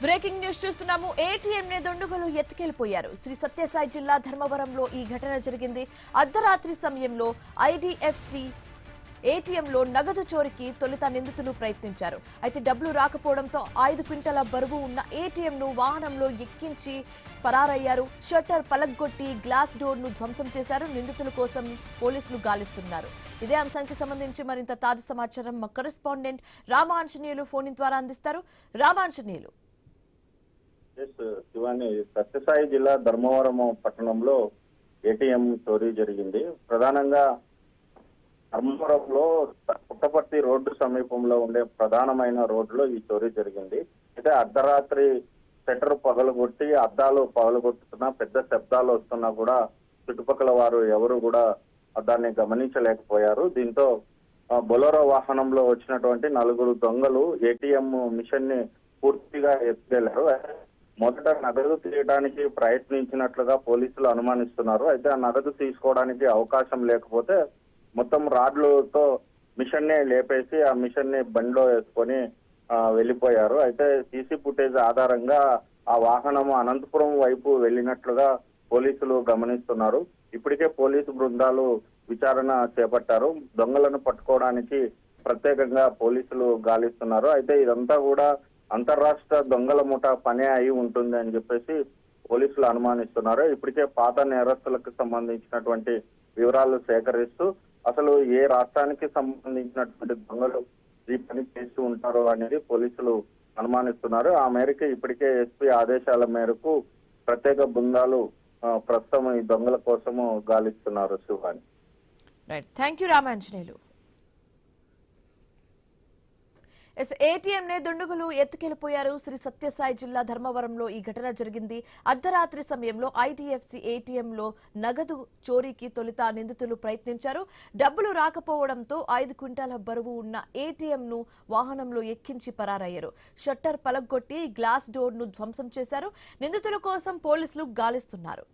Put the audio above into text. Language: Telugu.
బ్రేకింగ్ న్యూస్ చూస్తున్నాము. ఏటీఎం నే దొండగలు ఎత్తుకెళ్లిపోయారు. శ్రీ సత్యసాయి జిల్లా ధర్మవరంలో ఈ ఘటన జరిగింది. అర్ధరాత్రి సమయంలో ఐడిఎఫ్సి ఏటీఎంలో నగదు చోరీకి తొలుత నిందితులు ప్రయత్నించారు. అయితే డబ్బులు రాకపోవడంతో 5 క్వింటాల బరువు ఉన్న ఏటీఎంను వాహనంలో ఎక్కించి పరారయ్యారు. షట్టర్ పలగ్గొట్టి గ్లాస్ డోర్ ను ధ్వంసం చేశారు. నిందితుల కోసం పోలీసులు గాలిస్తున్నారు. ఇదే అంశానికి సంబంధించి మరింత తాజా సమాచారం మా కరెస్పాండెంట్ రామాంజనేయులు ఫోన్ ద్వారా అందిస్తారు. రామాంజనేయులు. శివాని, సత్యసాయి జిల్లా ధర్మవరం పట్టణంలో ఏటీఎం చోరీ జరిగింది. ప్రధానంగా ధర్మవరంలో పుట్టపర్తి రోడ్డు సమీపంలో ఉండే ప్రధానమైన రోడ్డులో ఈ చోరీ జరిగింది. అయితే అర్ధరాత్రి షట్టర్ పగలగొట్టి అద్దాలు పగలగొట్టుతున్నా పెద్ద శబ్దాలు వస్తున్నా కూడా చుట్టుపక్కల వారు ఎవరు కూడా దాన్ని గమనించలేకపోయారు. దీంతో బొలెరో వాహనంలో వచ్చినటువంటి 4 దొంగలు ఏటీఎం మిషన్ ని పూర్తిగా ఎత్తుకెళ్లారు. మొదట నగదు తీయడానికి ప్రయత్నించినట్లుగా పోలీసులు అనుమానిస్తున్నారు. అయితే ఆ నగదు తీసుకోవడానికి అవకాశం లేకపోతే మొత్తం రాడ్లతో మిషన్ ని లేపేసి ఆ మిషన్ ని బండిలో వేసుకొని వెళ్లిపోయారు. అయితే సీసీ ఫుటేజ్ ఆధారంగా ఆ వాహనం అనంతపురం వైపు వెళ్లినట్లుగా పోలీసులు గమనిస్తున్నారు. ఇప్పటికే పోలీసు బృందాలు విచారణ చేపట్టారు. దొంగలను పట్టుకోవడానికి ప్రత్యేకంగా పోలీసులు గాలిస్తున్నారు. అయితే ఇదంతా కూడా అంతర్రాష్ట్ర దొంగల ముఠ పనే అయి ఉంటుంది అని చెప్పేసి పోలీసులు అనుమానిస్తున్నారు. ఇప్పటికే పాత నేరస్తులకు సంబంధించినటువంటి వివరాలు సేకరిస్తూ అసలు ఏ రాష్ట్రానికి సంబంధించినటువంటి దొంగలు ఈ పని చేస్తూ ఉంటారో అనేది పోలీసులు అనుమానిస్తున్నారు. ఆ మేరకు ఇప్పటికే ఎస్పీ ఆదేశాల మేరకు ప్రత్యేక బృందాలు ప్రస్తుతం ఈ దొంగల కోసము గాలిస్తున్నారు. Shivani. Right, thank you Ramanjaneyulu. ATM నే దుండగులు ఎత్తుకెళ్లిపోయారు. శ్రీ సత్యసాయి జిల్లా ధర్మవరంలో ఈ ఘటన జరిగింది. అర్ధరాత్రి సమయంలో ఐడిఎఫ్సి ఏటీఎంలో నగదు చోరీకి తొలుత నిందితులు ప్రయత్నించారు. డబ్బులు రాకపోవడంతో 5 క్వింటాల బరువు ఉన్న ఏటీఎంను వాహనంలో ఎక్కించి పరారయ్యారు. షట్టర్ పలగ్గొట్టి గ్లాస్ డోర్ ను ధ్వంసం చేశారు. నిందితుల కోసం పోలీసులు గాలిస్తున్నారు.